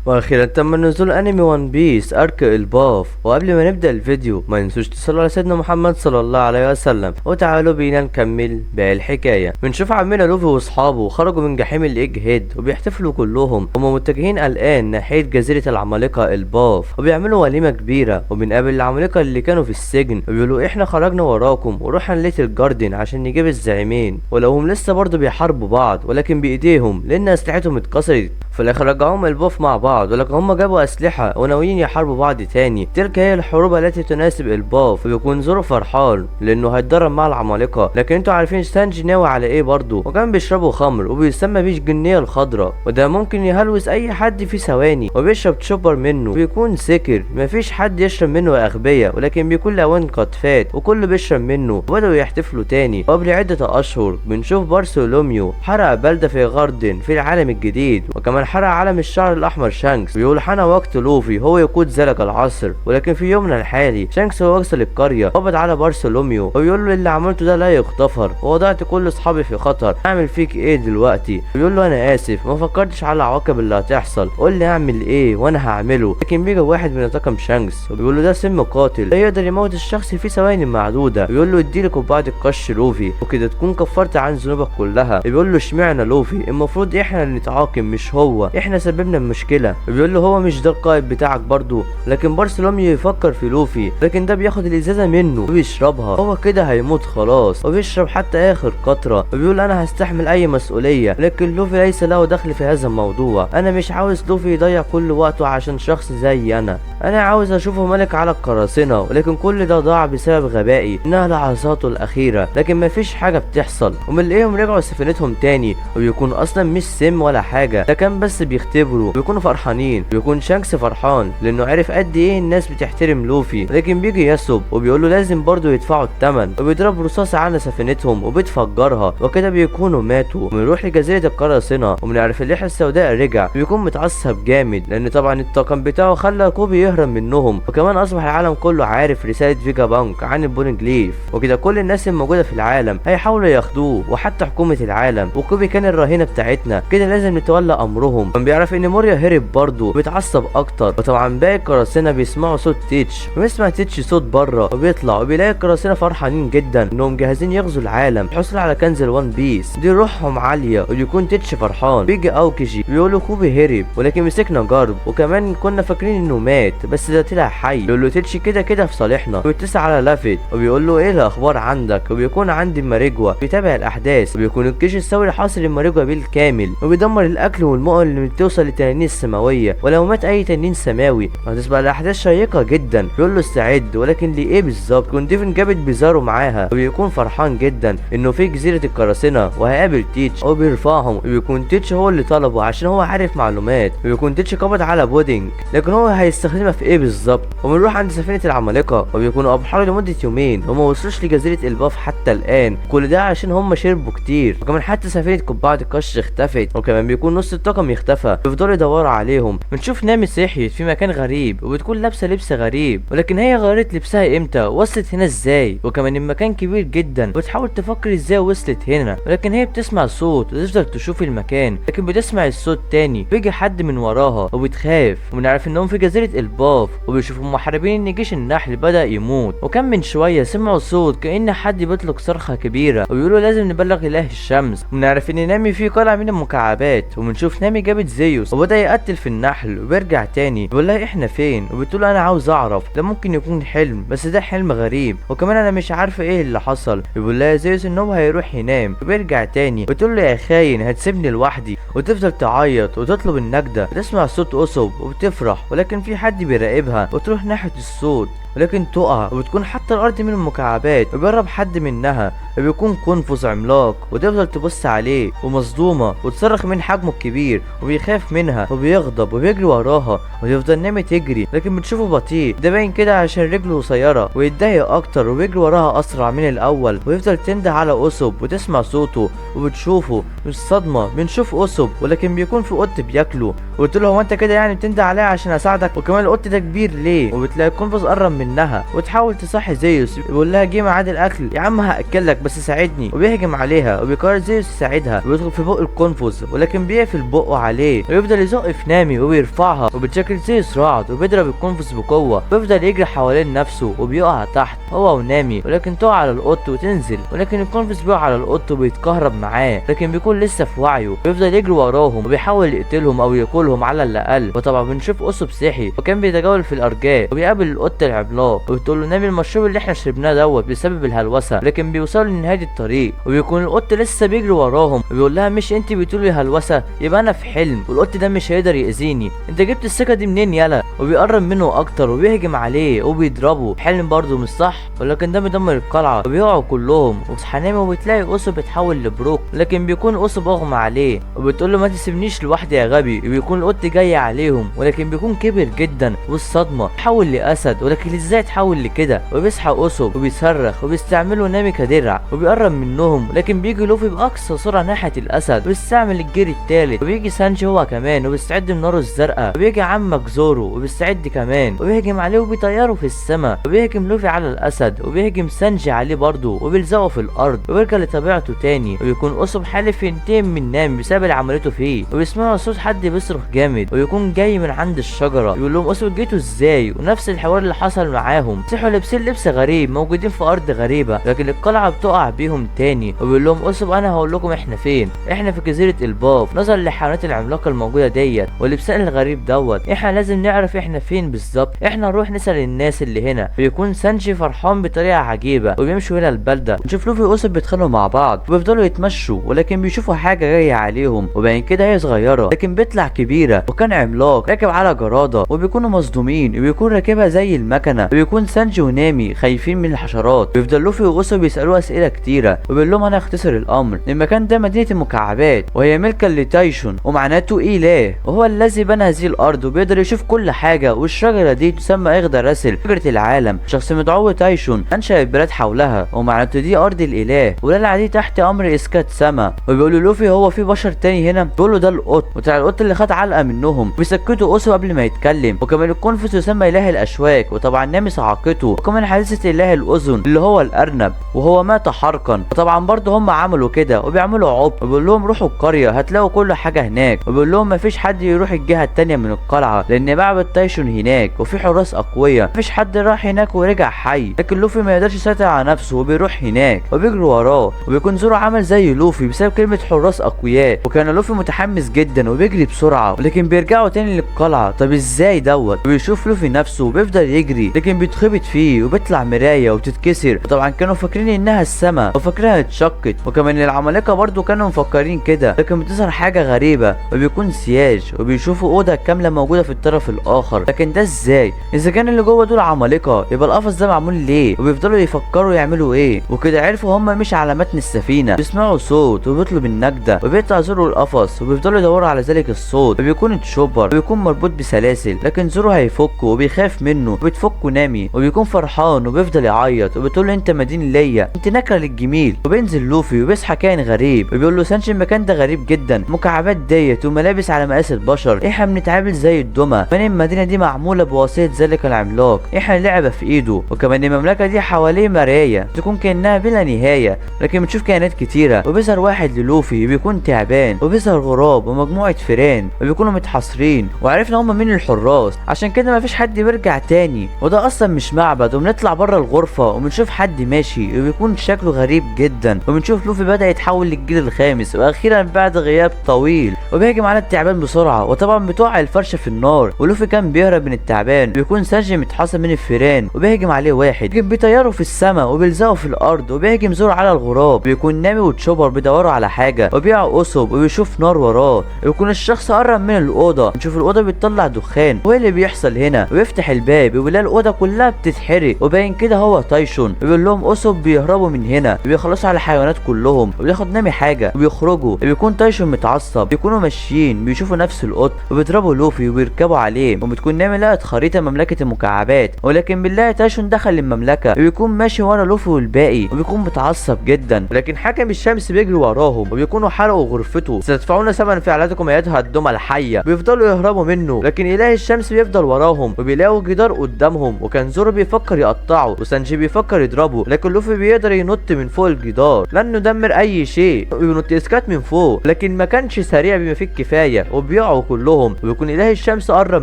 واخيرا تم نزول انمي ون بيس ارك الباف. وقبل ما نبدا الفيديو ما ينسوش تصلوا على سيدنا محمد صلى الله عليه وسلم، وتعالوا بينا نكمل باقي الحكايه. بنشوف عمنا لوفي واصحابه خرجوا من جحيم الايج هيد وبيحتفلوا كلهم، هما متجهين الان ناحيه جزيره العمالقه الباف وبيعملوا وليمه كبيره. وبنقابل العمالقه اللي كانوا في السجن وبيقولوا احنا خرجنا وراكم ورحنا ليتل جاردن عشان نجيب الزعيمين، ولو هم لسه برضه بيحاربوا بعض ولكن بايديهم لان اسلحتهم اتكسرت. في الاخر رجعوهم الباف مع بعض، ولكن هم جابوا اسلحه وناويين يحاربوا بعض تاني. تلك هي الحروب التي تناسب الباف. وبيكون زورو فرحان لانه هيتدرب مع العمالقه، لكن انتوا عارفين سانجي ناوي على ايه برضه، وكان بيشربوا خمر وبيسمى بيه الجنيه الخضراء، وده ممكن يهلوس اي حد في ثواني. وبيشرب تشوبر منه بيكون سكر، مفيش حد يشرب منه يا اغبياء، ولكن بيكون الاوان قد فات وكله بيشرب منه. وبداوا يحتفلوا تاني. وقبل عده اشهر بنشوف بارثولوميو حرق بلده في غاردن في العالم الجديد، وكمان حرق علم الشعر الاحمر شانكس. بيقول حان وقت لوفي هو يقود ذلك العصر، ولكن في يومنا الحالي شانكس هو وصل القريه قبض على بارثولوميو وبيقول له اللي عملته ده لا يغتفر، ووضعت كل اصحابي في خطر، اعمل فيك ايه دلوقتي؟ بيقول له انا اسف، ما فكرتش على العواقب اللي هتحصل، قول لي اعمل ايه وانا هعمله. لكن بيجي واحد من طاقم شانكس وبيقول له ده سم قاتل لا يقدر يموت الشخص في ثواني معدوده. بيقول له اديلي كوبايه القش لوفي وكده تكون كفرت عن ذنوبك كلها. بيقول له اشمعنى لوفي؟ المفروض احنا اللي نتعاقب مش هو، احنا سببنا المشكله. بيقول له هو مش ده القائد بتاعك برضه؟ لكن بارثولوميو يفكر في لوفي، لكن ده بياخد الازازه منه وبيشربها، هو كده هيموت خلاص، وبيشرب حتى اخر قطره. وبيقول انا هستحمل اي مسؤوليه، لكن لوفي ليس له دخل في هذا الموضوع. انا مش عاوز لوفي يضيع كل وقته عشان شخص زي انا عاوز اشوفه ملك على القراصنه، ولكن كل ده ضاع بسبب غبائي، انها لحظاته الاخيره. لكن مفيش حاجه بتحصل. ومنلاقيهم رجعوا سفينتهم تاني، وبيكون اصلا مش سم ولا حاجه، ده كان بس بيختبروا. بيكونوا فرحانين، بيكون شانكس فرحان لانه عرف قد ايه الناس بتحترم لوفي. لكن بيجي ياسوب وبيقول له لازم برضه يدفعوا الثمن، وبيضرب رصاصه على سفينتهم وبتفجرها، وكده بيكونوا ماتوا. وبنروح لجزيره القراصنه وبنعرف الليحه السوداء رجع، بيكون متعصب جامد لان طبعا الطاقم بتاعه خلى كوبي يهرب منهم. وكمان اصبح العالم كله عارف رساله فيجا بانك عن البونجليف، وكده كل الناس الموجوده في العالم هيحاولوا ياخدوه، وحتى حكومه العالم. وكوبي كان الرهينه بتاعتنا، كده لازم نتولى امرهم. كان بيعرف ان موريا هرب برضه، بيتعصب اكتر. وطبعا باقي القراصنه بيسمعوا صوت تيتش، وبيسمع تيتش صوت بره، وبيطلع وبيلاقي القراصنه فرحانين جدا انهم جاهزين يغزوا العالم الحصول على كنز الوان بيس. دي روحهم عاليه، وبيكون تيتش فرحان. بيجي اوكيجي بيقولوا كوبي هرب ولكن مسكنا جرب، وكمان كنا فاكرين انه مات بس ده طلع حي. بيقول له تيتش كده كده في صالحنا. وبيتصل على لافيت وبيقول له ايه الاخبار عندك؟ وبيكون عندي ماريجوا بيتابع الاحداث، وبيكون الجيش الثوري حاصر الماريجوا بالكامل، وبيدمر الاكل والمؤن اللي بتوصل للتنانين السماويه، ولو مات اي تنين سماوي هتسبق الاحداث شيقه جدا. بيقول له استعد، ولكن لايه بالظبط؟ يكون ديفن جابت بيزارو معاها، وبيكون فرحان جدا انه في جزيره القراصنه وهيقابل تيتش وبيرفعهم. وبيكون تيتش هو اللي طلبه عشان هو عارف معلومات. وبيكون تيتش قبض على بودينج، لكن هو هيستخدمها في ايه بالظبط؟ وبنروح عند سفينه العمالقه وبيكونوا ابحروا لمده يومين وما وصلوش لجزيره الباف حتى الان. كل ده عشان هم شربوا كتير، وكمان حتى سفينه قبعه القش اختفت، وكمان بيكون نص الطاقم يختفى. بيفضلوا يدوروا عليهم. بنشوف نامي صحيت في مكان غريب، وبتكون لابسه لبس غريب، ولكن هي غيرت لبسها امتى؟ وصلت هنا ازاي؟ وكمان المكان كبير جدا، وبتحاول تفكر ازاي وصلت هنا، ولكن هي بتسمع صوت وتفضل تشوف المكان، لكن بتسمع الصوت تاني. بيجي حد من وراها وبتخاف. وبنعرف انهم في جزيره الباف، وبيشوفوا محاربين ان جيش النحل بدا يموت. وكان من شويه سمعوا صوت كأن حد بيطلق صرخه كبيره، وبيقولوا لازم نبلغ اله الشمس. وبنعرف ان نامي في قلعه من المكعبات، وبنشوف نامي جابت زيوس وبدا يقتل في النحل، وبيرجع تاني بيقول لها احنا فين؟ وبتقول انا عاوز اعرف، ده ممكن يكون حلم بس ده حلم غريب، وكمان انا مش عارفه ايه اللي حصل. بيقول لها زيوس ان هو هيروح ينام، وبيرجع تاني بتقول له يا خاين هتسيبني لوحدي؟ وتفضل تعيط وتطلب النجده. بتسمع صوت قصب وبتفرح، ولكن في حد بيراقبها، وتروح ناحيه الصوت ولكن تقع، وبتكون حتى الارض من المكعبات. وبيقرب حد منها وبيكون قنفذ عملاق، وتفضل تبص عليه ومصدومه وتصرخ من حجمه الكبير، وبيخاف منها وبيغضب وبيجري وراها. ويفضل نامي تجري، لكن بتشوفه بطيء، ده باين كده عشان رجله قصيره، ويتضايق اكتر وبيجري وراها اسرع من الاول. ويفضل تنده على قصب وتسمع صوته وبتشوفه. مش صدمه، بنشوف قصب ولكن بيكون في قط بياكله. وقلت له هو انت كده يعني بتنده عليا عشان اساعدك؟ وكمان القط ده كبير ليه؟ وبتلاقي القنفذ قرب منها وتحاول تصحي زيوس. بيقول لها جه ميعاد الاكل يا عم هاكلك بس ساعدني. وبيهجم عليها وبيقرر زيوس يساعدها، ويدخل في بق القنفذ ولكن بيقفل بقه عليه، ويفضل يزق في نامي وبيرفعها وبتشكل زي صراعد وبيضرب القنفذ بقوه، بيفضل يجري حوالين نفسه وبيقع تحت هو ونامي، ولكن تقع على القط وتنزل، ولكن القنفذ بيقع على القط وبيتكهرب معاه، لكن بيكون لسه في وعيه، بيفضل يجري وراهم وبيحاول يقتلهم او ياكلهم على الاقل. وطبعا بنشوف اسب صحي وكان بيتجول في الارجاء وبيقابل القط العملاق وبتقول له نامي المشروب اللي احنا شربناه دوت بسبب الهلوسه، لكن بيوصلوا لنهايه الطريق وبيكون القط لسه بيجري وراهم وبيقول لها مش انت بتقولي هلوسه، يبقى انا في حلم والقط ده مش هيقدر يأذيني، انت جبت الثقه دي منين يالا؟ وبيقرب منه اكتر وبيهجم عليه وبيضربه. حلم برضه مش صح، ولكن ده بيدمر القلعه وبيقعوا كلهم. وبيصحى نامي وبتلاقي اسب بتحول لبروك، لكن بيكون اسب اغمى عليه وبتقول له ما تسيبنيش لوحدي يا غبي، وبيكون القط جاي عليهم ولكن بيكون كبر جدا والصدمه تحول لاسد، ولكن ازاي تحول لكده؟ وبيصحى اسب وبيصرخ وبيستعملوا نامي كدرع وبيقرب منهم، لكن بيجي لوفي باقصى سرعه ناحيه الاسد وبيستعمل الجري التالت، وبيجي سانجي هو كمان وبيستعد بناره الزرقاء، وبيجي عمك زورو وبيستعد كمان وبيهجم عليه وبيطيره في السماء، وبيهجم لوفي على الاسد وبيهجم سانجي عليه برضه وبيلزقه في الارض وبيرجع لطبيعته تاني، وبيكون اسب حالف ينتقم من نامي بسبب اللي عملته فيه، وبيسمعوا صوت حد بيصرخ جامد ويكون جاي من عند الشجره، بيقول لهم اسب جيتوا ازاي؟ ونفس الحوار اللي حصل معاهم، صحوا لابسين لبس غريب موجودين في ارض غريبه، لكن القلعه بتقع بيهم تاني، وبيقول لهم اسب انا هقول لكم احنا فين، احنا في جزيره الباف، نظرا للحيوانات العملاقه الموجوده ديت واللبسان الغريب دوت، احنا لازم نعرف احنا فين بالظبط، احنا نروح نسال الناس اللي هنا. بيكون سانجي فرحان بطريقه عجيبه وبيمشوا هنا البلده، نشوف لوفي واسب بيتخانقوا مع بعض وبيفضلوا يتمشوا، ولكن بيشوفوا حاجه جايه عليهم وبعدين كده هي صغيره لكن بيطلع كبيره، وكان عملاق راكب على جراده وبيكونوا مصدومين وبيكون راكبها زي المكنه، وبيكون سانجي ونامي خايفين من الحشرات، بيفضل لوفي واسب بيسالوه اسئله كتيره وبيقول لهم انا اختصر الامر، المكان ده مدينه المكعبات وهي ملكا لتايشون ومعناته اله، وهو الذي بنى هذه الارض وبيقدر يشوف كل حاجه، والشجره دي تسمى اغدا راسل شجره العالم، شخص مدعو تايشون انشا البلاد حولها ومعناته دي ارض الاله، والقلعه دي تحت امر اسكات سما. وبيقولوا لوفي هو في بشر تاني هنا؟ بيقولوا ده القط، وطلع القط اللي خد علقه منهم، بيسكتوا اوسو قبل ما يتكلم، وكمان القنفذ يسمى اله الاشواك، وطبعا نامي صعقته، وكمان حادثه اله الاذن اللي هو الارنب وهو مات حرقا، وطبعا برضه هم عملوا كده وبيعملوا عب، وبيقول لهم روحوا القريه هتلاقوا كل حاجه هناك، وبيقول لهم مفيش حد يروح الجهه التانيه من القلعه لان معبد تايشون هناك وفي حراس اقوياء، مفيش حد راح هناك ورجع حي، لكن لوفي ما يقدرش يسيطر على نفسه وبيروح هناك وبيجروا وراه، وبيكون زورو عمل زي لوفي بسبب كلمه حراس اقوياء، وكان لوفي متحمس جدا وبيجري بسرعه، ولكن بيرجعوا تاني للقلعه. طب ازاي دوت؟ وبيشوف لوفي نفسه وبيفضل يجري لكن بيتخبط فيه وبيطلع مرايه وبتتكسر، وطبعا كانوا فاكرين انها السما وفاكرينها اتشقت، وكمان العمالقه برضو كانوا مفكرين كده، لكن بتظهر حاجه غريبه وبيكون سياج، وبيشوفوا اوضه كامله موجوده في الطرف الاخر، لكن ده ازاي؟ اذا كان اللي جوه دول عمالقه يبقى القفص ده معمول ليه؟ وبيفضلوا يفكروا يعملوا ايه، وكده عرفوا هم مش على متن السفينه، بيسمعوا صوت وبيطلب النجده وبيطلع زورو القفص وبيفضلوا يدوروا على ذلك الصوت، وبيكون تشوبر وبيكون مربوط بسلاسل، لكن زورو هيفكه وبيخاف منه وبتفكه نامي وبيكون فرحان وبيفضل يعيط وبتقول له انت مدين ليا، انت نكره للجميل، وبينزل لوفي وبيصحى كائن غريب وبيقول له سانشي المكان ده غريب جدا، مكعبات ديت وملابس على مقاس البشر، احنا بنتعامل زي الدمى، كمان المدينه دي معموله بواسطه ذلك العملاق، احنا لعبه في ايده، وكمان المملكه دي حواليه مرايه تكون كانها بلا نهايه، لكن بتشوف كائنات كتيره، وبيظهر واحد للوفي بيكون تعبان، وبيظهر غراب ومجموعه فيران وبيكونوا متحاصرين، وعرفنا هم مين الحراس، عشان كده مفيش حد بيرجع تاني، وده اصلا مش معبد، وبنطلع بره الغرفه وبنشوف حد ماشي وبيكون شكله غريب جدا، وبنشوف لوفي بدا يتحول للجيل الخامس واخيرا بعد غياب طويل، وبيهجم على التعبان بسرعه، وطبعا بتوقع الفرشه في النار، ولوفي كان بيهرب من التعبان، بيكون سانجي متحاصر من الفيران وبيهجم عليه واحد، بيطيروا في السماء وبيلزقوا في الارض، وبيهجم زورو على الغراب، بيكون نامي وتشوبر بيدوروا على حاجه، وبيقع اسب وبيشوف نار وراه، ويكون الشخص قرب من الاوضه، نشوف الاوضه بتطلع دخان، وايه اللي بيحصل هنا؟ ويفتح الباب وبيلاقي الاوضه كلها بتتحرق، وباين كده هو تايشون، وبيقول لهم اسب بيهربوا من هنا وبيخلصوا على الحيوانات كلهم، وبياخد نامي حاجه وبيخرجوا، بيكون تايشون متعصب، بيكونوا ماشيين بيشوفوا نفس القط وبيضربوا لوفي وبيركبوا عليه، وبتكون نامي لقت خريطه مملكه المكعبات، ولكن بنلاقي تايشون دخل المملكه وبيكون ماشي ورا لوفي والباقي، وبيكون متعصب جدا، ولكن حكم الشمس بيجري وراهم وبيكونوا حرقوا غرفته، ستدفعون ثمن فعلاتكم ايتها الدمى الحيه، بيفضلوا يهربوا منه، لكن اله الشمس بيفضل وراهم، وبيلاقوا جدار قدامهم، وكان زورو بيفكر يقطعه وسانجي بيفكر يضربه، لكن لوفي بيقدر ينط من فوق الجدار لانه دمر اي شيء، وبينط اسكات من فوق، لكن ما كانش سريع بما فيه الكفايه، وبيقعوا كلهم، وبيكون اله الشمس قرب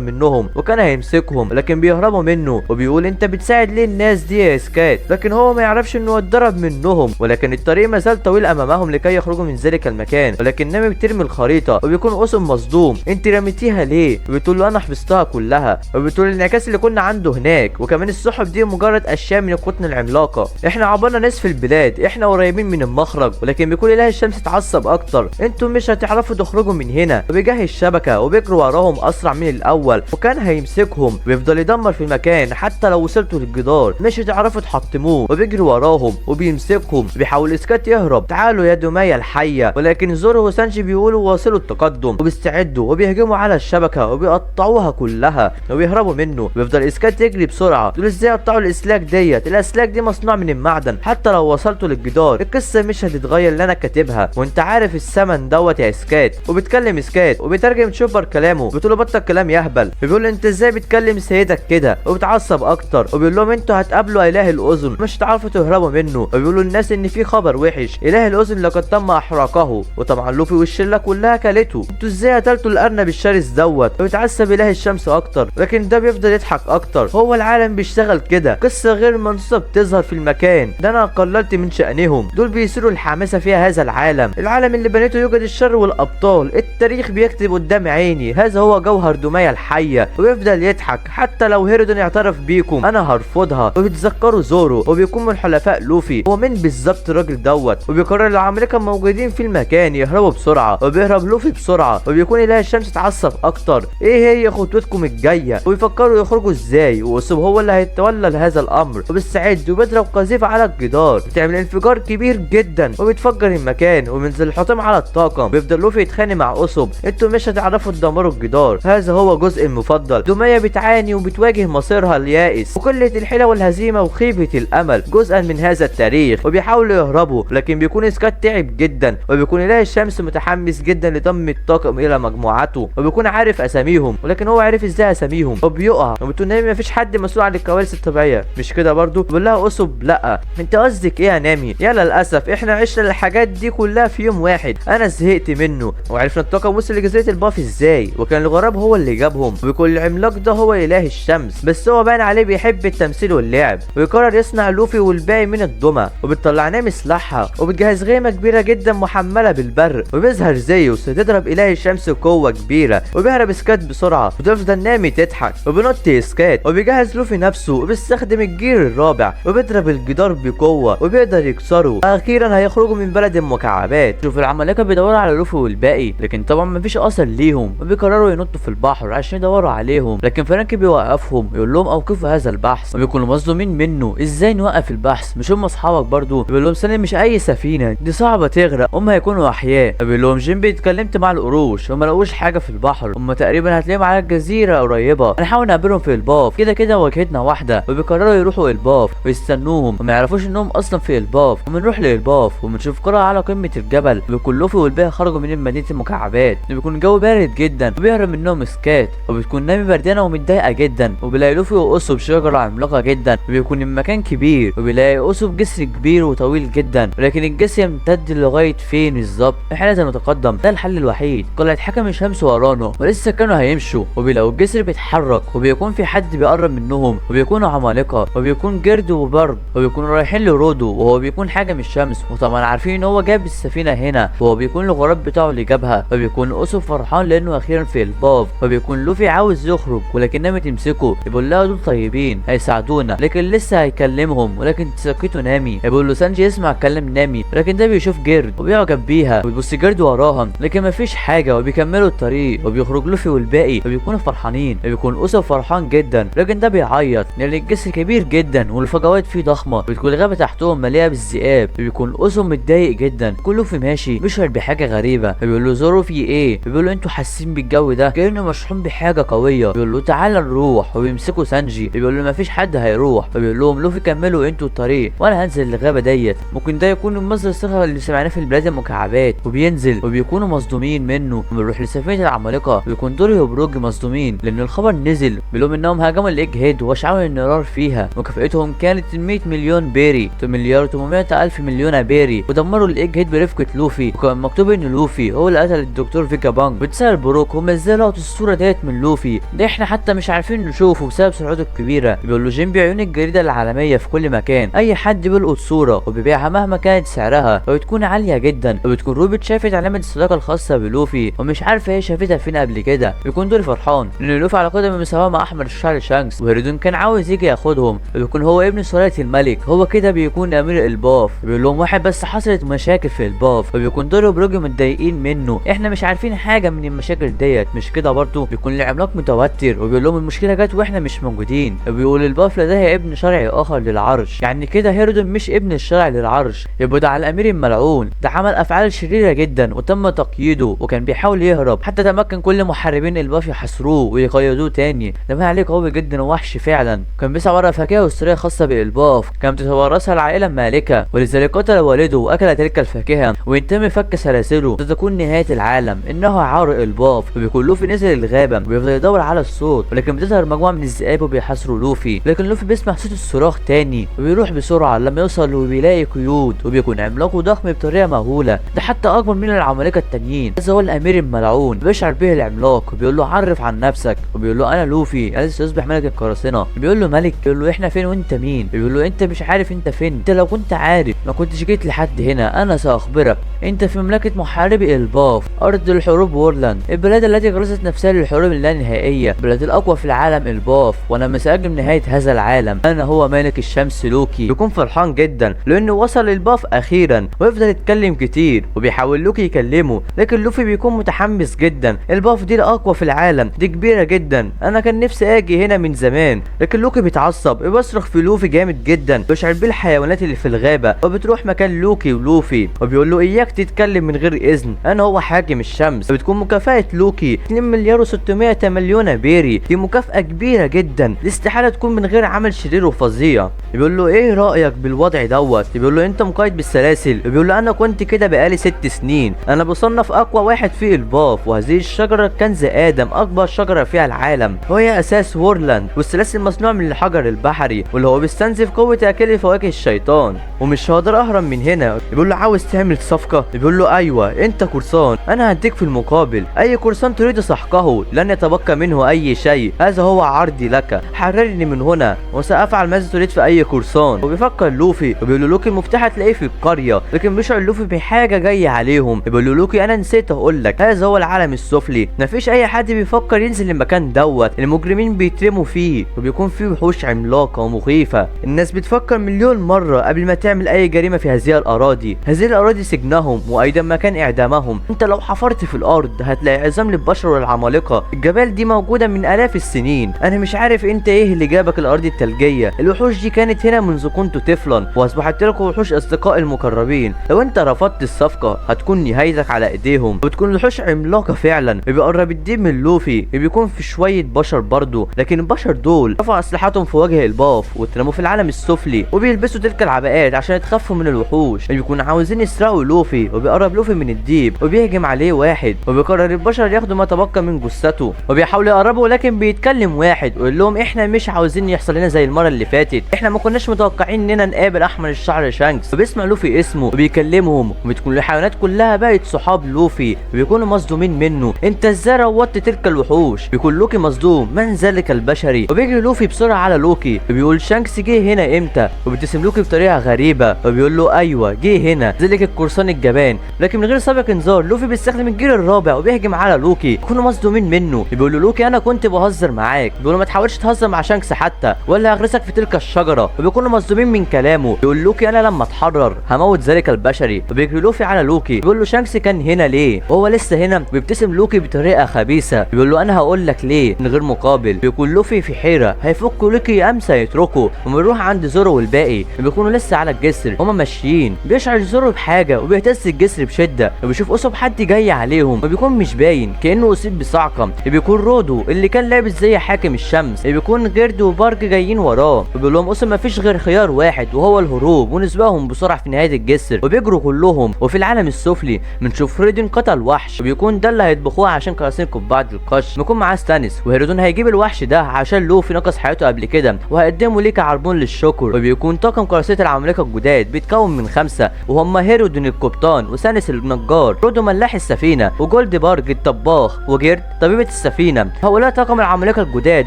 منهم وكان هيمسكهم لكن بيهربوا منه، وبيقول انت بتساعد ليه الناس دي يا اسكات؟ لكن هو ما يعرفش انه اتضرب منهم، ولكن الطريق ما زال طويل امامهم لكي يخرجوا من ذلك المكان. ولكن نامي بترمي الخريطه وبيكون قسم مصدوم، انت رميتيها ليه؟ وبتقول له انا حفظتها كلها، وبتقول الانعكاس اللي كنا عنده هناك وكمان السحب دي مجرد اشياء من القطن العملاقه، احنا عبرنا نصف البلاد، احنا قريبين من المخرج. ولكن بيكون اله الشمس اتعصب اكتر، انتم مش هتعرفوا تخرجوا من هنا، وبيجهز شبكه وبيجروا وراهم اسرع من الاول وكان هيمسكهم، بيفضل يدمر في المكان حتى لو وصلتوا للجدار مش هتعرفوا تحطموه، وبيجري وراهم وبيمسكهم. بيحاول اسكات يهرب، تعالوا يا دمية الحيه، ولكن زورو وسانجي بيقولوا واصلوا التقدم وبيستعدوا وبيهجموا على الشبكه وبيقطعوها كلها وبيهربوا منه. بيفضل اسكات يجري بسرعه، دول ازاي قطعوا الاسلاك ديت؟ الاسلاك دي مصنوع من المعدن، حتى لو وصلتوا للجدار القصه مش هتتغير اللي انا كاتبها، وانت عارف الثمن دوت يا اسكات. وبيتكلم اسكات وبيترجم تشوبر كلامه، بتقول له بطل كلام يهبل، بيقول انت ازاي بتكلم سيدك كده، وبتعصب اكتر وبيقول لهم انتوا هتقابلوا اله الاذن مش هتعرفوا تهربوا منه، وبيقولوا الناس ان في خبر وحش، اله الاذن لقد تم احراقه، وطبعا لوفي والشله كلها كلته، انتوا ازاي قتلتوا الارنب الشرس دوت؟ وبيتعصب اله الشمس اكتر، لكن ده بيفضل يضحك اكتر، هو العالم بيشتغل كده، قصه غير منصوبه بتظهر في المكان ده، انا قللت من شانهم، دول بيثيروا الحماسه فيها هذا العالم اللي بنيته يوجد الشر والابطال، التاريخ بيكتب قدام عيني، هذا هو جوهر دمية الحيه. وبيفضل يضحك حتى لو هيرودون يعترف بيكم انا هرفضها. وبيتذكروا زورو وبيكون من حلفاء لوفي، هو مين بالظبط الراجل دوت؟ وبيقرر العمالقه موجودين في المكان يهربوا بسرعه، وبيهرب لوفي بسرعه، وبيكون اله الشمس اتعصب اكتر، ايه هي خطوتكم الجايه؟ وبيفكروا يخرجوا ازاي، واسوب هو اللي هيتولى لهذا الامر، وبيستعد وبيضرب قذيفه على الجدار بتعمل انفجار كبير جدا وبتفجر المكان، وبينزل الحطام على الطاقم. بيفضل لوفي يتخانق مع اسوب، انتوا مش هتعرفوا تدمروا الجدار، هذا هو جزء المفضل. دمية بتعاني وبتواجه مصيرها اليائس وقله الحيله والهزيمه وخيبه الامل جزءا من هذا التاريخ، وبيحاولوا يهربوا لكن بيكون اسكات تعب جدا، وبيكون اله الشمس متحمس جدا لضم الطاقم الى مجموعته، وبيكون عارف اساميهم، ولكن هو عارف ازاي اساميهم، وبيقع وبتقول نامي مفيش حد مسؤول عن الكوارث الطبيعيه مش كده برضو؟ بيقول لها اسوب لا انت قصدك ايه يا نامي؟ يا للاسف احنا عشنا الحاجات دي كلها في يوم واحد، انا زهقت منه. وعرفنا الطاقم وصل لجزيره الباف ازاي، وكان الغراب هو اللي جابهم، وبيكون العملاق ده هو اله الشمس، بس هو باين عليه بيحب التمثيل واللعب، ويقرر يصنع لوفي والباقي من الدمى، وبتطلع نامي سلاحها وبتجهز غيمه كبيره جدا محمله بالبر، وبيظهر زيوس تضرب اله الشمس بقوه كبيره، وبيهرب اسكات بسرعه، وتفضل نامي تضحك، وبنط اسكات وبيجهز لوفي نفسه وبيستخدم الجير الرابع، وبيضرب الجدار بقوه وبيقدر يكسره، واخيرا هيخرجوا من بلد المكعبات. شوف العمالقه بيدوروا على لوفي والباقي لكن طبعا مفيش اثر ليهم، وبيقرروا ينطوا في البحر عشان يدوروا عليهم، لكن فرانكي بيوقفهم يقول لهم اوقفوا هذا البحث، وبيكونوا مصدومين منه، ازاي نوقف البحث؟ مش هم اصحابك برضو؟ بيقول لهم سلام مش اي سفينه دي صعبه تغرق، هم هيكونوا احياء. بيقول لهم جيمبي اتكلمت مع القروش وما لقوش حاجه في البحر، هم تقريبا هتلاقيهم على الجزيره قريبه، هنحاول نقابلهم في الباف، كده كده واجهتنا واحده. وبيقرروا يروحوا الباف ويستنوهم وما يعرفوش انهم اصلا في الباف، وبنروح للباف وبنشوف قرى على قمه الجبل، بيكون لوفي والباقي خرجوا من مدينه المكعبات، وبيكون الجو بارد جدا وبيهرب منهم اسكات، وبتكون نامي بردانه ومتضايقه جدا، وبيلاقي لوفي واسوب شجره عملاقه جدا، وبيكون المكان كبير، وبيلاقي اسوب جسر كبير وطويل جدا، ولكن الجسر يمتد لغايه فين بالظبط؟ احنا لازم نتقدم، ده الحل الوحيد. قلعه حكم الشمس ورانا ولسه كانوا هيمشوا، وبيلاقوا الجسر بيتحرك وبيكون في حد بيقرب منهم، وبيكونوا عمالقه، وبيكون جرد وبرد، وبيكونوا رايحين لرودو وهو بيكون حاجه من الشمس، وطبعا عارفين ان هو جاب السفينه هنا، وهو بيكون الغراب بتاعه اللي جابها، وبيكون اسوب فرحان لانه اخيرا في الباف، وبيكون لوفي عاوز يخرج ولكن نامي تمسكه، يقول لها دول طيبين هيساعدونا، لكن لسه هيكلمهم ولكن تسكتوا نامي، يقول له سانجي يسمع كلام نامي، لكن ده بيشوف جيرد وبيعجب بيها، وبيبص جيرد وراهم لكن مفيش حاجه، وبيكملوا الطريق، وبيخرج لوفي والباقي وبيكونوا فرحانين، وبيكون اسوب فرحان جدا، لكن ده بيعيط لان الجسر كبير جدا والفجوات فيه ضخمه، بتكون الغابه تحتهم مليئه بالذئاب، وبيكون اسوب متضايق جدا، كل لوفي ماشي بيشعر بحاجه غريبه، بيقول له زورو في ايه؟ بيقول له انتوا حاسين بالجو ده كانه مشحون بحاجه قويه، بيقول له تعالى نروح، وبيمسكوا سانجي، بيقول له مفيش حد هيروح، فبيقول لهم لوفي كملوا انتوا الطريق وانا هنزل الغابه ديت، ممكن ده يكون مصدر الثقه اللي سمعناه في البلاد المكعبات، وبينزل وبيكونوا مصدومين منه، وبنروح لسفينه العمالقه، بيكون دوري وبروج مصدومين لان الخبر نزل بيقول لهم انهم هاجموا الايج هيد واشعلوا النيران فيها، مكافئتهم كانت 100 مليون بيري، مليار 800 الف مليون بيري، ودمروا الايج هيد برفقه لوفي، وكان مكتوب ان لوفي هو اللي قتل الدكتور فيجا بانج. بتسال بيسأل بروك هما ازاي لقطوا الصورة ديت من لوفي؟ ده احنا حتى مش عارفين نشوفه بسبب سرعته الكبيرة. بيقول له جين بعيون الجريدة العالمية في كل مكان اي حد بيلقط صورة وبيبيعها مهما كانت سعرها وبتكون عالية جدا، وبتكون روبرت شافت علامة الصداقة الخاصة بلوفي ومش عارفة هي شافتها فين قبل كده. بيكون دوري فرحان لان لوفي على قدم المساواة مع احمر الشعر شانكس، وهيرودون كان عاوز يجي ياخدهم، وبيكون هو ابن سلاله الملك، هو كده بيكون امير الباف. بيقول لهم واحد بس حصلت مشاكل في الباف، وبيكون دوري وبروجي متضايقين منه، احنا مش عارفين حاجه من المشاكل ديت مش كده برضه. بيكون العملاق متوتر وبيقول لهم المشكله جت واحنا مش موجودين، وبيقول الباف لديه ابن شرعي اخر للعرش، يعني كده هيرودون مش ابن الشرعي للعرش، يبقى ده على الامير الملعون، ده عمل افعال شريره جدا وتم تقييده وكان بيحاول يهرب، حتى تمكن كل محاربين الباف يحاصروه ويقيدوه تاني. ده ما عليه قوي جدا ووحش فعلا. كان بيسعى ورا فاكهه اسطوريه خاصه بالباف كانت تتوارثها العائله المالكه، ولذلك قتل والده واكل تلك الفاكهه ويتم فك سلاسله ستكون نهايه العالم. انه عار الباف، وبيكون لوفي نزل الغابه وبيفضل يدور على الصوت، ولكن بتظهر مجموعه من الذئاب وبيحاصروا لوفي، لكن لوفي بيسمع صوت الصراخ تاني وبيروح بسرعه لما يوصل وبيلاقي قيود، وبيكون عملاق وضخم بطريقه مهوله، ده حتى اكبر من العمالقه التانيين. هذا هو الامير الملعون. بيشعر به العملاق وبيقول له عرف عن نفسك، وبيقول له انا لوفي الذي سيصبح ملك القراصنه. بيقول له ملك؟ بيقول له احنا فين وانت مين؟ بيقول له انت مش عارف انت فين، انت لو كنت عارف ما كنتش جيت لحد هنا، انا ساخبرك. انت في مملكه محاربي الباف، ارض الحروب وورلاند، البلاد التي كرست نفسها للحروب اللانهائيه، البلاد الاقوى في العالم الباف، وانا مساجم نهايه هذا العالم، انا هو ملك الشمس لوكي. بيكون فرحان جدا لانه وصل للباف اخيرا، ويفضل يتكلم كتير وبيحاول لوكي يكلمه، لكن لوفي بيكون متحمس جدا. الباف دي الاقوى في العالم، دي كبيره جدا، انا كان نفسي اجي هنا من زمان. لكن لوكي بيتعصب وبيصرخ في لوفي جامد جدا، بيشعر بالحيوانات اللي في الغابه وبتروح مكان لوكي ولوفي، وبيقول له اياك تتكلم من غير اذن، انا هو حاكم الشمس. بتكون مكافاه لوكي 2 مليار و600 مليون بيري، دي مكافاه كبيره جدا، دي استحاله تكون من غير عمل شرير وفظيع. بيقول له ايه رايك بالوضع دوت؟ بيقول له انت مقيد بالسلاسل. بيقول له انا كنت كده بقالي 6 سنين، انا بصنف اقوى واحد في الباف، وهذه الشجره كنز ادم، اكبر شجره فيها العالم، وهي اساس وورلاند، والسلاسل مصنوع من الحجر البحري واللي هو بيستنزف قوه اكل فواكه الشيطان، ومش هقدر اهرب من هنا. بيقول له عاوز تعمل صفقه؟ بيقول له ايوه، انت قرصان، انا هديك في المقابل اي قرصان تريد سحقه لن يتبقى منه اي شيء، هذا هو عرضي لك، حررني من هنا وسافعل ماذا تريد في اي قرصان. وبيفكر لوفي وبيقول له لوكي المفتاح هتلاقيه في القريه، لكن بيشعر لوفي بحاجه جايه عليهم. بيقول له لوكي انا نسيت اقول لك، هذا هو العالم السفلي، مفيش اي حد بيفكر ينزل المكان دوت، المجرمين بيترموا فيه، وبيكون فيه وحوش عملاقه ومخيفه، الناس بتفكر مليون مره قبل ما تعمل اي جريمه في هذه الاراضي، هذه الاراضي سجنهم وايضا مكان اعدامهم، انت لو حفرت في الارض هتلاقي عظام للبشر والعمالقه، الجبال دي موجوده من الاف السنين، انا مش عارف انت ايه اللي جابك الارض الثلجيه، الوحوش دي كانت هنا منذ كنت طفلا واصبحت لكم وحوش اصدقاء المقربين، لو انت رفضت الصفقه هتكون نهايتك على ايديهم. وبتكون الوحوش عملاقه فعلا، بيقرب الدين من لوفي، بيكون في شويه بشر برضه، لكن البشر دول رفعوا اسلحتهم في وجه الباف واترموا في العالم السفلي، وبيلبسوا تلك العباءات عشان يتخفوا من الوحوش، بيكونوا عاوزين يسرقوا لوفي، وبيقرب لوفي من الديب وبيهجم عليه واحد، وبيقرر البشر ياخدوا ما تبقى من جثته، وبيحاولوا يقربوا لكن بيتكلم واحد ويقول لهم احنا مش عاوزين يحصل لنا زي المره اللي فاتت، احنا ما كناش متوقعين اننا نقابل احمر الشعر شانكس. وبيسمع لوفي اسمه وبيكلمهم، وبتكون الحيوانات كلها بقت صحاب لوفي وبيكونوا مصدومين منه، انت ازاي روضت تلك الوحوش؟ بيكون لوكي مصدوم، من ذلك البشري؟ وبيجري لوفي بسرعه على لوكي وبيقول شانكس جه هنا امتى؟ وبيبتسم لوكي بطريقه غريبه وبيقول له ايوه جه هنا، ذلك القرصان الجبان، لكن من غير سابق انذار لوفي بيستخدم الجيل الرابع وبيهجم على لوكي، يكونوا مصدومين منه. بيقول له لوكي انا كنت بهزر معاك، بيقول له ما تحاولش تهزر مع شانكس حتى ولا هغرسك في تلك الشجره، وبيكونوا مصدومين من كلامه. بيقول لوكي انا لما اتحرر هموت ذلك البشري، وبيجري لوفي على لوكي بيقول له شانكس كان هنا ليه وهو لسه هنا؟ بيبتسم لوكي بطريقه خبيثه بيقول له انا هقول لك ليه من غير مقابل. بيكون لوفي في حيره، هيفك لوكي ام سيتركه، وبنروح عند زورو والباقي بيكونوا لسه على الجسر هما ماشيين، بيشعر زورو بحاجه وبيهتز الجسر بشده، وبيشوف قصب حد جاي عليهم وبيكون مش باين كانه اصيب بصعقه، بيكون رودو اللي كان لابس زي حاكم الشمس، بيكون جيرد وبارك جايين وراه، وبيقول لهم قصب مفيش غير خيار واحد وهو الهروب ونسبقهم بسرعه في نهايه الجسر، وبيجروا كلهم. وفي العالم السفلي بنشوف فريدون قتل وحش، وبيكون ده اللي هيطبخوه عشان قراصنة قبعة القش، بيكون معاه ستانيس، وهيرودون هيجيب الوحش ده عشان لوفي نقص حياته قبل كده وهيقدمه ليه كعربون للشكر. وبيكون طاقم قراصنة العمالقه الجداد بيتكون من 5 وهم هيرودون القبطان، وسانيس النجار، رودو ملاح السفينه، وجولد بارك بارج الطباخ وجيرد طبيبة السفينة. هؤلاء طاقم العمالقة الجداد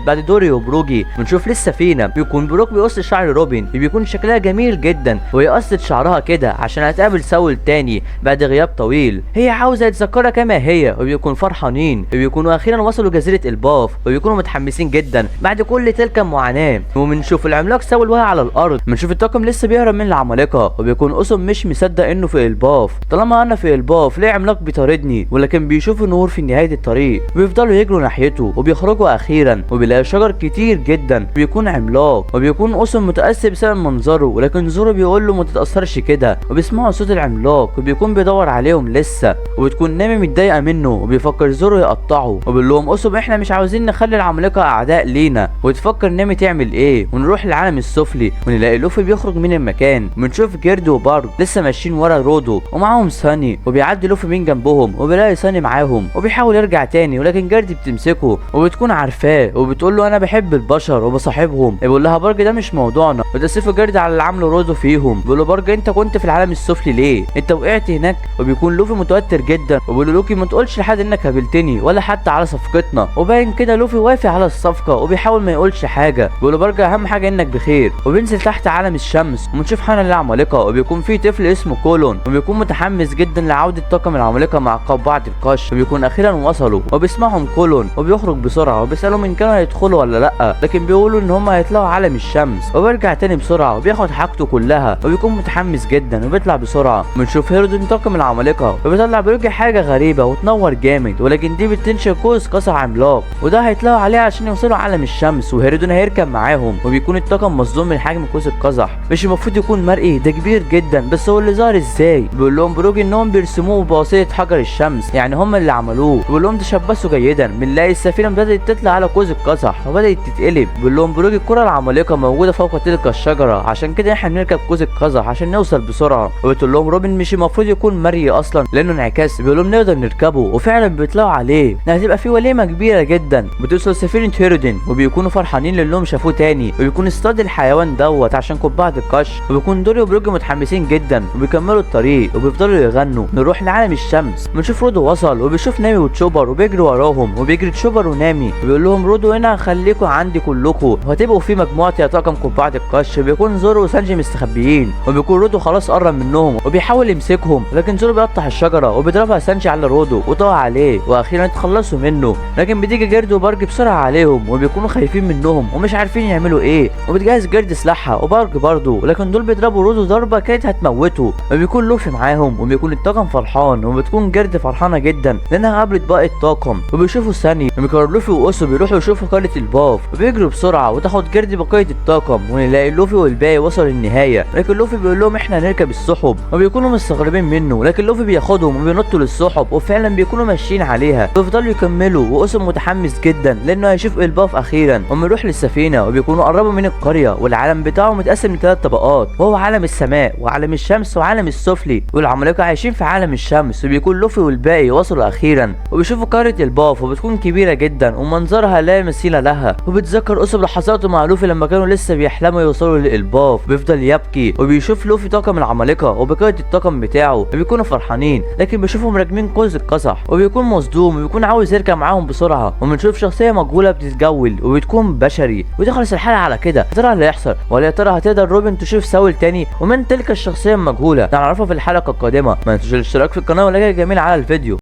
بعد دوري وبروجي. بنشوف للسفينة بيكون بروك بيقص شعر روبن، بيكون شكلها جميل جدا وهي قصت شعرها كده عشان هتقابل سول تاني بعد غياب طويل. هي عاوزة يتذكرها كما هي وبيكون فرحانين وبيكونوا اخيرا وصلوا جزيرة الباف وبيكونوا متحمسين جدا بعد كل تلك المعاناة. وبنشوف العملاق سول واقع على الارض. بنشوف الطاقم لسه بيهرب من العمالقة وبيكون قسم مش مصدق انه في الباف. طالما انا في الباف ليه عملاق بيطاردني؟ ولكن بيشوفوا نور في نهاية الطريق وبيفضلوا يجروا ناحيته وبيخرجوا اخيرا وبيلاقي شجر كتير جدا بيكون عملاق وبيكون قسم متأثر بسبب منظره. ولكن زورو بيقول له ما تتأثرش كده وبيسمعوا صوت العملاق وبيكون بيدور عليهم لسه وبتكون نامي متضايقة منه وبيفكر زورو يقطعه وبيقول لهم قسم احنا مش عاوزين نخلي العمالقة اعداء لينا. وتفكر نامي تعمل ايه ونروح للعالم السفلي ونلاقي لوفي بيخرج من المكان. بنشوف جيرد وبارج لسه ماشيين ورا رودو ومعاهم ساني وبيعدي لوفي من جنبهم وبيلاقي ساني معاهم وبيحاول يرجع تاني ولكن جيرد بتمسكه وبتكون عارفاه وبتقول له انا بحب البشر وبصاحبهم. بيقول لها بارج ده مش موضوعنا وتأسف جيرد على اللي عمله رودو فيهم. بيقول له بارج انت كنت في العالم السفلي ليه؟ انت وقعت هناك. وبيكون لوفي متوتر جدا وبيقول له لوكي ما تقولش لحد انك قابلتني ولا حتى على صفقتنا. وباين كده لوفي وافق على الصفقه وبيحاول ما يقولش حاجه. بيقول له بارج اهم حاجه انك بخير. وبينزل تحت عالم الشمس وبنشوف حالا العمالقه وبيكون في طفل اسمه كولون وبيكون متحمس جدا لعوده طاقم العمالقه مع قبعه القش. وبيكون اخيرا وصلوا وبيسمعهم كولون وبيخرج بسرعه وبيسالهم ان كانوا هيدخلوا ولا لا لكن بيقولوا ان هم هيطلعوا عالم الشمس. وبيرجع تاني بسرعه وبياخد حاجته كلها وبيكون متحمس جدا وبيطلع بسرعه. بنشوف هيرودون طاقم العمالقه وبيطلع بيروجي حاجه غريبه وتنور جامد ولكن دي بتنشر قوس قصع عملاق وده هيطلعوا عليه عشان يوصلوا عالم الشمس وهيرودون هيركب معاهم. وبيكون الطاقم مصدوم من حجم قوس القزح مش المفروض يكون مرئي ده كبير جدا بس هو اللي ظهر ازاي. بيقول لهم بروجي انهم بيرسموه بواسطه حجر الشمس يعني هم اللي عملوه. بيقول لهم تشبثوا جيدا. بنلاقي السفينه بدات تطلع على قوس القزح وبدات تتقلب. بيقول لهم بروجي الكره العمالقه موجوده فوق تلك الشجره عشان كده احنا بنركب قوس القزح عشان نوصل بسرعه. وبتقول لهم روبن مش المفروض يكون مرئي اصلا لانه انعكاس. بيقول لهم نقدر نركبه وفعلا بيطلعوا عليه. هتبقى في وليمه كبيره جدا. بتوصل سفينه هيرودين وبيكونوا فرحانين لانهم شافوه تاني وبيكون اصطاد الحيوان دوت عشان قبعه القش. وبيكون دوري وبروجي متحمسين جدا وبيكملوا الطريق وبيفضلوا يغنوا. نروح لعالم الشمس. بنشوف رودو وصل وبيشوف نامي وتشوبر وبيجري وراهم وبيجري تشوبر ونامي وبيقول لهم رودو هنا هخليكوا عندي كلكوا وهتبقوا في مجموعتي يا طاقم قبعه القش. بيكون زورو وسانجي مستخبيين وبيكون رودو خلاص قرب منهم وبيحاول يمسكهم لكن زورو بيقطع الشجره وبيضربها سانجي على رودو وطاع عليه واخيرا يتخلصوا منه. لكن بتيجي جيرد وبارج بسرعه عليهم وبيكونوا خايفين منهم ومش عارفين يعملوا ايه. وبتجهز جيرد سلاحها وبارج برضه لكن دول بيضربوا رودو ضربه كانت هتموته. وبيكون لوفي معاهم وبيكون الطاقم فرحان وبتكون جيرد فرحانه جدا لانها قابلت باقي الطاقم. وبيشوفوا ساني وبيقرروا لوفي وأوسو بيروحوا يشوفوا قريه الباف وبيجروا بسرعه وتاخد جيرد بقيه الطاقم ونلاقي لوفي والباقي وصلوا للنهايه. لكن لوفي بيقول لهم احنا هنركب السحب وبيكونوا مستغربين منه لكن لوفي بياخدهم وبينطوا للسحب وفعلا بيكونوا ماشيين عليها وبيفضلوا يكملوا. وأوسو متحمس جدا لانه هيشوف الباف اخيرا. وبنروح للسفينه وبيكونوا قربوا من القريه والعالم بتاعه متقسم لثلاث طبقات وهو عالم السماء وعالم الشمس وعالم السفلي. والعمالقه عايشين في عالم الشمس وبيكون لوفي والباقي وصلوا اخيرا وبيشوفوا قريه الباف وبتكون كبيره جدا ومنظرها لا مثيل لها. وبتذكر أوسو لحظاته مع لوفي لما كانوا لسه بيحلموا يوصلوا للباف. بيفضل يبكي وبيشوف لوفي طاقم العمالقه وبقيه الطاقم بتاعه وبيكونوا فرحانين لكن بيشوفهم راكبين قوس القزح وبيكون مصدوم وبيكون عاوز يركب معاهم بسرعه. وبنشوف شخصيه مجهوله بتتجول وبتكون بشري وتخلص الحلقه على كده. يا ترى اللي هيحصل ولا يا ترى هتقدر روبن تشوف سول تاني ومن تلك الشخصيه المجهوله؟ نعرفها في الحلقه القادمه. ما تنسوش الاشتراك في القناه ولايك جميل على الفيديو.